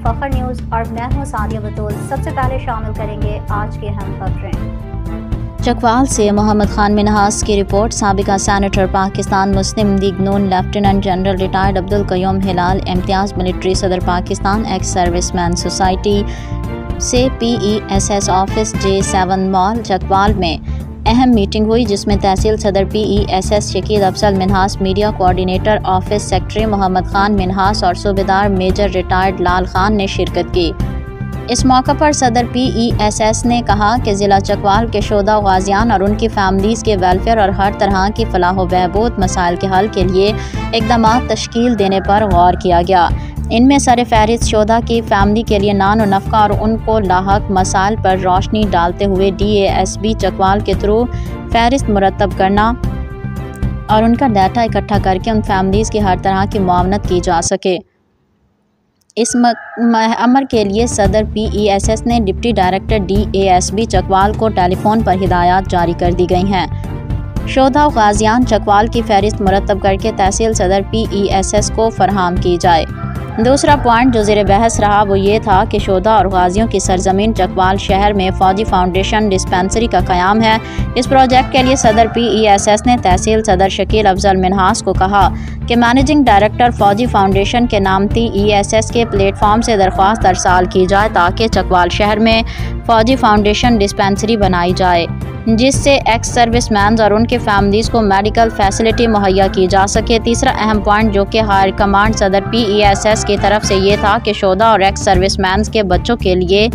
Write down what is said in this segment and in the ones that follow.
فخر نیوز اور میں ہوں سعدیہ بطول۔ سب سے پہلے شامل کریں گے آج کی اہم خبریں۔ چکوال سے محمد خان منہاس کی رپورٹ۔ سابقہ سینیٹر پاکستان مسلم لیگ نون lieutenant general retired Abdul Qayyum Hilal Imtiaz military صدر Pakistan ex service man society سے PESS office J7 mall Chakwal میں اہم میٹنگ ہوئی، جس میں تحصیل صدر PESS Shakeel Afzal Minhas, media coordinator office secretary Muhammad Khan Minhas اور صوبیدار میجر ریٹائرڈ لال خان نے شرکت کی۔ اس موقع پر صدر PESS نے کہا کہ ضلع چکوال کے شہداء و غازیان اور ان کی فیملیز کے ویلفیئر اور ہر طرح کی فلاح و بہبود مسائل کے حل کے لیے اقدامات تشکیل دینے پر غور کیا گیا۔ ان میں سر فہرست شہداء کی فیملی کے لیے نان و نفقہ اور ان کو لاحق مسائل پر روشنی ڈالتے ہوئے DASB چکوال کے تھرو فہرست مرتب کرنا اور ان کا ڈیٹا اکٹھا کر کے ان فیملیز کی ہر طرح کی معاونت کی جا سکے۔ اس امر کے لیے صدر PESS نے ڈپٹی ڈائریکٹر DASB چکوال کو ٹیلی فون پر ہدایات جاری کر دی گئی ہیں۔ شہداء و غازیان چکوال کی فہرست مرتب کر کے تحصیل صدر PESS کو فراہم کی جائے۔ دوسرا پوائنٹ جو زیر بحث رہا وہ یہ تھا کہ شہداء اور غازیوں کی سرزمین چکوال شہر میں فوجی فاؤنڈیشن ڈسپنسری کا قیام ہے۔ اس پروجیکٹ کے لیے صدر PESS نے تحصیل صدر شکیل افضل منہاس کو کہا کہ مینیجنگ ڈائریکٹر فوجی فاؤنڈیشن کے نام TESS کے پلیٹ فارم سے درخواست ارسال کی جائے تاکہ چکوال شہر میں فوجی فاؤنڈیشن ڈسپنسری بنائی جائے، جس سے ایکس سروس مینز اور ان کی فیملیز کو میڈیکل فیسلٹی مہیا کی جا سکے۔ تیسرا اہم پوائنٹ جو کہ ہائر کمانڈ صدر PESS کی طرف سے یہ تھا کہ شہداء اور ایکس سروس مینز کے بچوں کے لیے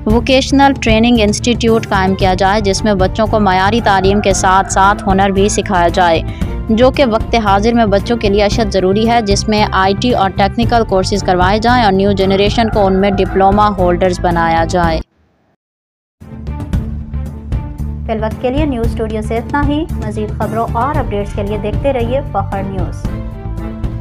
ووکیشنل ٹریننگ انسٹیٹیوٹ قائم کیا جائے، جس میں بچوں کو معیاری تعلیم کے ساتھ ساتھ ہنر بھی سکھایا جائے، جو کہ وقت حاضر میں بچوں کے لیے اشد ضروری ہے، جس میں IT اور ٹیکنیکل کورسز کروائے جائیں اور نیو جنریشن کو ان میں ڈپلومہ ہولڈرز بنایا جائے۔ فی الوقت کے لیے نیوز اسٹوڈیو سے اتنا ہی۔ مزید خبروں اور اپڈیٹس کے لیے دیکھتے رہیے فخر نیوز۔